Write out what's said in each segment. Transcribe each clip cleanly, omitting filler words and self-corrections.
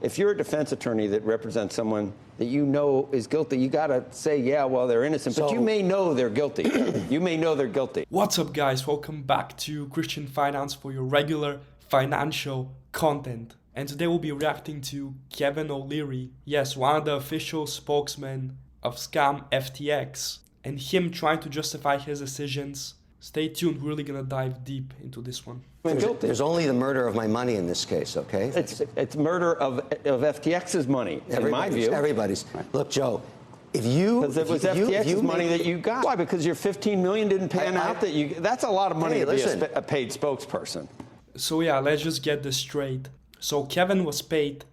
if you're a defense attorney that represents someone that you know is guilty, you got to say, yeah, well, they're innocent, but you may know they're guilty. You may know they're guilty. What's up, guys? Welcome back to Christian Finance for your regular financial content. And today we'll be reacting to Kevin O'Leary, yes, one of the official spokesmen of scam FTX, and him trying to justify his decisions. Stay tuned, we're really gonna dive deep into this one. There's only the murder of my money in this case, okay? It's murder of FTX's money, in my view. Everybody's. Look, Joe, if you... Because it was FTX's money that you got. Why? Because your $15 million didn't pan out? That's a lot of money to be a paid spokesperson. So yeah, let's just get this straight. So Kevin was paid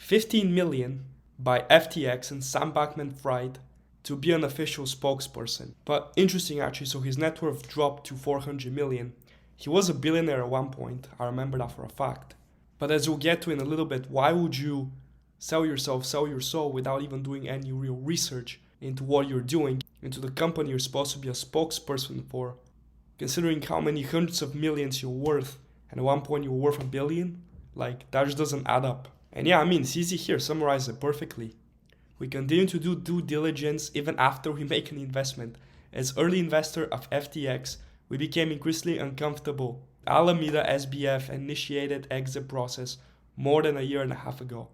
$15 million by FTX and Sam Bankman-Fried to be an official spokesperson. But interesting actually, so his net worth dropped to $400 million. He was a billionaire at one point, I remember that for a fact. But as we'll get to in a little bit, why would you sell yourself, sell your soul without even doing any real research into what you're doing, into the company you're supposed to be a spokesperson for, considering how many hundreds of millions you're worth, and at one point you were worth $1 billion? Like, that just doesn't add up. And yeah, I mean, CZ here summarized it perfectly. We continue to do due diligence even after we make an investment. As early investor of FTX, we became increasingly uncomfortable. Alameda SBF initiated exit process more than a year and a half ago.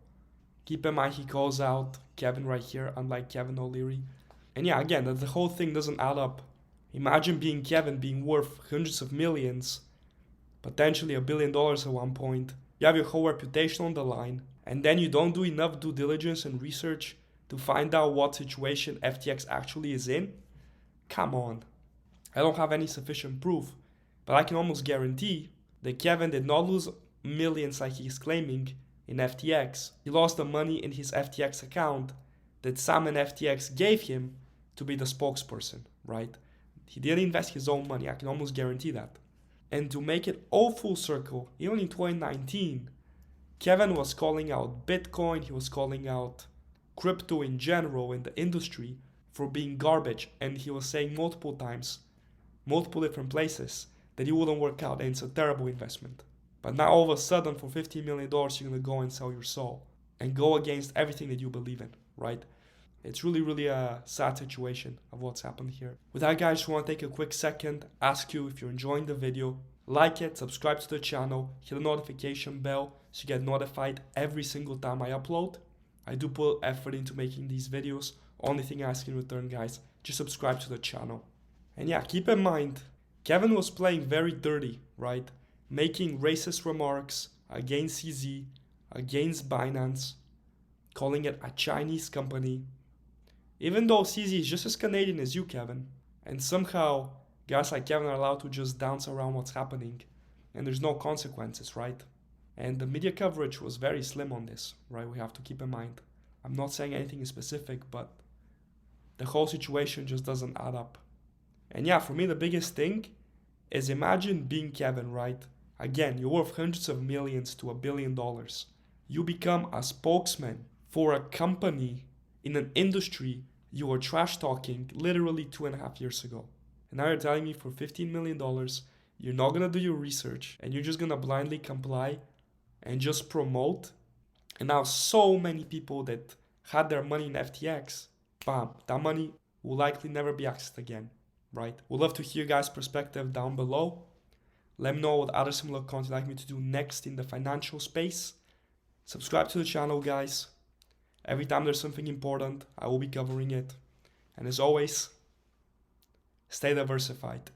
Keep in mind he calls out Kevin right here, unlike Kevin O'Leary. And yeah, again, the whole thing doesn't add up. Imagine being Kevin, being worth hundreds of millions, potentially $1 billion at one point. You have your whole reputation on the line, and then you don't do enough due diligence and research to find out what situation FTX actually is in? Come on. I don't have any sufficient proof, but I can almost guarantee that Kevin did not lose millions like he's claiming in FTX. He lost the money in his FTX account that Sam and FTX gave him to be the spokesperson, right? He didn't invest his own money, I can almost guarantee that. And to make it all full circle, even in 2019, Kevin was calling out Bitcoin, he was calling out crypto in general in the industry for being garbage, and he was saying multiple times, multiple different places, that it wouldn't work out and it's a terrible investment. But now all of a sudden for $15 million you're gonna go and sell your soul and go against everything that you believe in, right? It's really a sad situation of what's happened here. With that, guys, I just want to take a quick second, ask you if you're enjoying the video, like it, subscribe to the channel, hit the notification bell so you get notified every single time I upload. I do put effort into making these videos. Only thing I ask in return, guys, just subscribe to the channel. And yeah, keep in mind, Kevin was playing very dirty, right? Making racist remarks against CZ, against Binance, calling it a Chinese company. Even though CZ is just as Canadian as you, Kevin. And somehow, guys like Kevin are allowed to just dance around what's happening. And there's no consequences, right? And the media coverage was very slim on this, right? We have to keep in mind. I'm not saying anything specific, but the whole situation just doesn't add up. And yeah, for me, the biggest thing is imagine being Kevin, right? Again, you're worth hundreds of millions to $1 billion. You become a spokesman for a company in an industry you were trash talking literally 2.5 years ago. And now you're telling me for $15 million, you're not gonna do your research and you're just gonna blindly comply and just promote. And now so many people that had their money in FTX, bam, that money will likely never be accessed again, right? We'd love to hear your guys' perspective down below. Let me know what other similar content you'd like me to do next in the financial space. Subscribe to the channel, guys. Every time there's something important, I will be covering it. And as always, stay diversified.